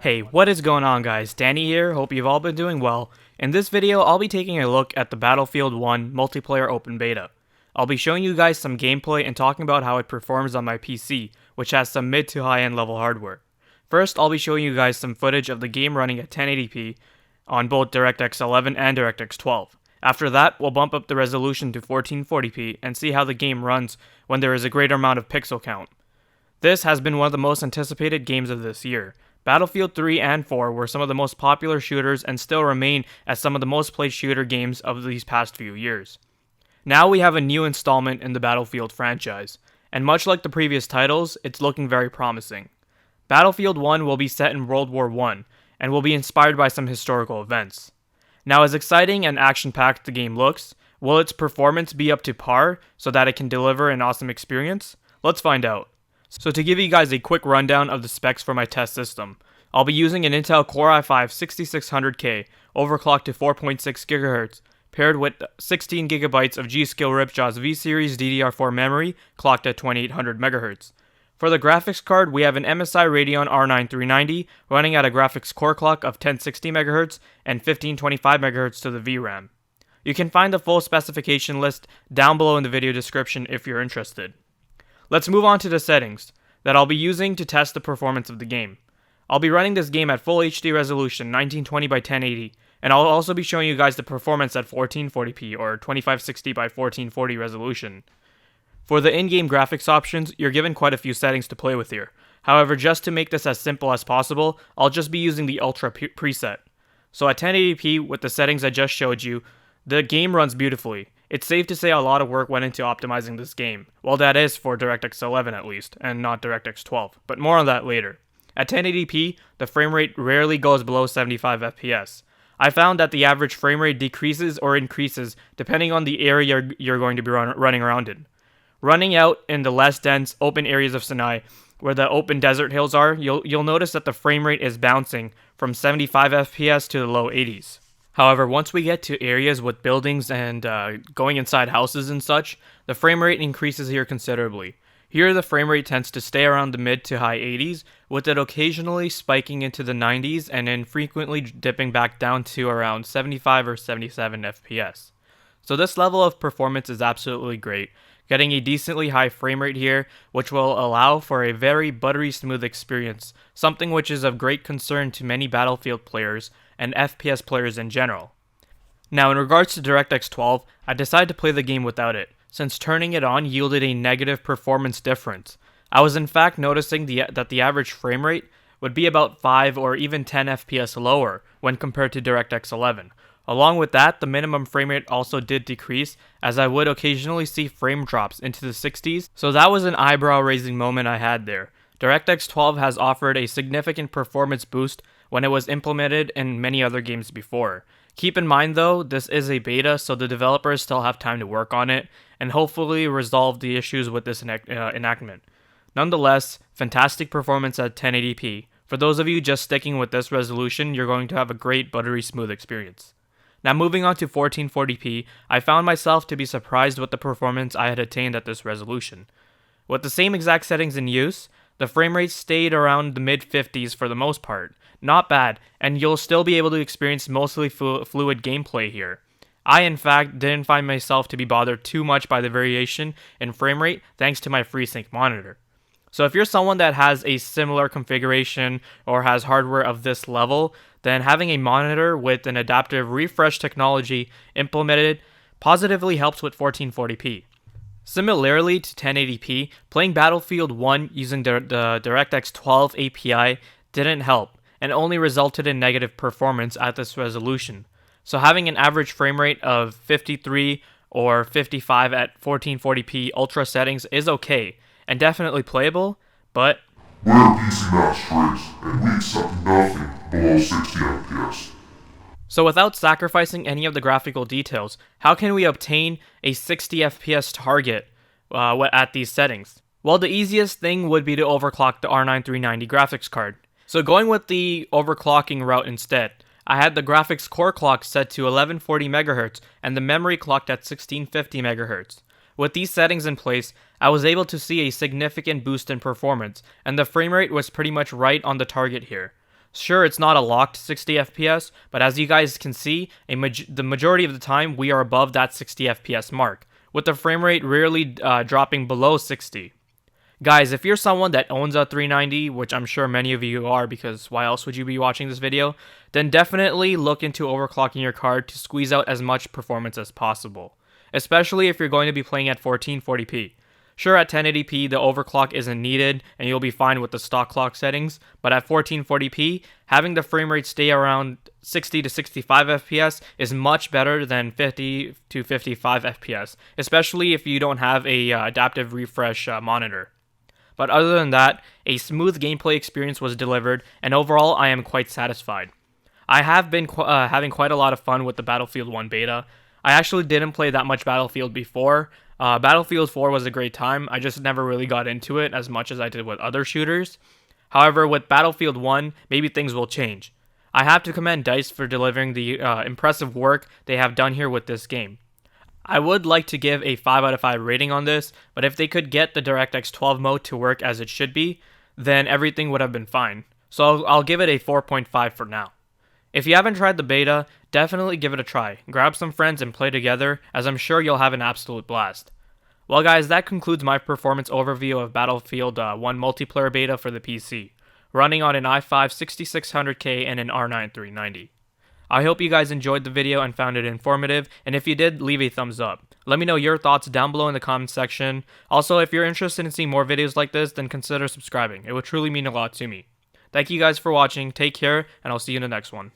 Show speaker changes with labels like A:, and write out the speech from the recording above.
A: Hey, what is going on guys? Danny here, hope you've all been doing well. In this video, I'll be taking a look at the Battlefield 1 multiplayer open beta. I'll be showing you guys some gameplay and talking about how it performs on my PC, which has some mid to high end level hardware. First, I'll be showing you guys some footage of the game running at 1080p on both DirectX 11 and DirectX 12. After that, we'll bump up the resolution to 1440p and see how the game runs when there is a greater amount of pixel count. This has been one of the most anticipated games of this year. Battlefield 3 and 4 were some of the most popular shooters and still remain as some of the most played shooter games of these past few years. Now we have a new installment in the Battlefield franchise, and much like the previous titles, it's looking very promising. Battlefield 1 will be set in World War I, and will be inspired by some historical events. Now, as exciting and action-packed the game looks, will its performance be up to par so that it can deliver an awesome experience? Let's find out. So to give you guys a quick rundown of the specs for my test system, I'll be using an Intel Core i5-6600K overclocked to 4.6 GHz, paired with 16 GB of G.SKILL Ripjaws V-Series DDR4 memory clocked at 2800 MHz. For the graphics card, we have an MSI Radeon R9 390 running at a graphics core clock of 1060 MHz and 1525 MHz to the VRAM. You can find the full specification list down below in the video description if you're interested. Let's move on to the settings that I'll be using to test the performance of the game. I'll be running this game at full HD resolution 1920 by 1080, and I'll also be showing you guys the performance at 1440p or 2560 by 1440 resolution. For the in-game graphics options, you're given quite a few settings to play with here. However, just to make this as simple as possible, I'll just be using the Ultra preset. So at 1080p with the settings I just showed you, the game runs beautifully. It's safe to say a lot of work went into optimizing this game. Well, that is for DirectX 11 at least, and not DirectX 12, but more on that later. At 1080p, the frame rate rarely goes below 75 FPS. I found that the average frame rate decreases or increases depending on the area you're going to be running around in. Running out in the less dense open areas of Sinai, where the open desert hills are, you'll notice that the frame rate is bouncing from 75 FPS to the low 80s. However, once we get to areas with buildings and going inside houses and such, the frame rate increases here considerably. Here the frame rate tends to stay around the mid to high 80s, with it occasionally spiking into the 90s and then frequently dipping back down to around 75 or 77 FPS. So this level of performance is absolutely great, getting a decently high frame rate here, which will allow for a very buttery smooth experience, something which is of great concern to many Battlefield players and FPS players in general. Now, in regards to DirectX 12, I decided to play the game without it, since turning it on yielded a negative performance difference. I was in fact noticing that the average frame rate would be about 5 or even 10 FPS lower when compared to DirectX 11. Along with that, the minimum frame rate also did decrease, as I would occasionally see frame drops into the 60s, so that was an eyebrow-raising moment I had there. DirectX 12 has offered a significant performance boost when it was implemented in many other games before. Keep in mind though, this is a beta, so the developers still have time to work on it, and hopefully resolve the issues with this enactment. Nonetheless, fantastic performance at 1080p. For those of you just sticking with this resolution, you're going to have a great buttery smooth experience. Now moving on to 1440p, I found myself to be surprised with the performance I had attained at this resolution. With the same exact settings in use, the frame rate stayed around the mid-50s for the most part. Not bad, and you'll still be able to experience mostly fluid gameplay here. I in fact didn't find myself to be bothered too much by the variation in frame rate thanks to my FreeSync monitor. So if you're someone that has a similar configuration or has hardware of this level, then having a monitor with an adaptive refresh technology implemented positively helps with 1440p. Similarly to 1080p, playing Battlefield 1 using the DirectX 12 API didn't help, and only resulted in negative performance at this resolution. So having an average frame rate of 53 or 55 at 1440p ultra settings is okay, and definitely playable, but
B: we're PC Master Race, and we accept nothing below 60 FPS.
A: So without sacrificing any of the graphical details, how can we obtain a 60 FPS target at these settings? Well, the easiest thing would be to overclock the R9 390 graphics card. So going with the overclocking route instead, I had the graphics core clock set to 1140 MHz and the memory clocked at 1650 MHz. With these settings in place, I was able to see a significant boost in performance, and the frame rate was pretty much right on the target here. Sure, it's not a locked 60 FPS, but as you guys can see, the majority of the time we are above that 60 FPS mark, with the frame rate rarely dropping below 60. Guys, if you're someone that owns a 390, which I'm sure many of you are because why else would you be watching this video, then definitely look into overclocking your card to squeeze out as much performance as possible, especially if you're going to be playing at 1440p. Sure, at 1080p, the overclock isn't needed, and you'll be fine with the stock clock settings, but at 1440p, having the frame rate stay around 60 to 65 FPS is much better than 50 to 55 FPS, especially if you don't have a adaptive refresh monitor. But other than that, a smooth gameplay experience was delivered, and overall, I am quite satisfied. I have been having quite a lot of fun with the Battlefield 1 beta. I actually didn't play that much Battlefield before. Battlefield 4 was a great time, I just never really got into it as much as I did with other shooters. However, with Battlefield 1, maybe things will change. I have to commend DICE for delivering the impressive work they have done here with this game. I would like to give a 5 out of 5 rating on this, but if they could get the DirectX 12 mode to work as it should be, then everything would have been fine. So I'll give it a 4.5 for now. If you haven't tried the beta, definitely give it a try. Grab some friends and play together, as I'm sure you'll have an absolute blast. Well guys, that concludes my performance overview of Battlefield 1 multiplayer beta for the PC, running on an i5 6600K and an R9 390. I hope you guys enjoyed the video and found it informative, and if you did, leave a thumbs up. Let me know your thoughts down below in the comment section. Also, if you're interested in seeing more videos like this, then consider subscribing. It would truly mean a lot to me. Thank you guys for watching, take care, and I'll see you in the next one.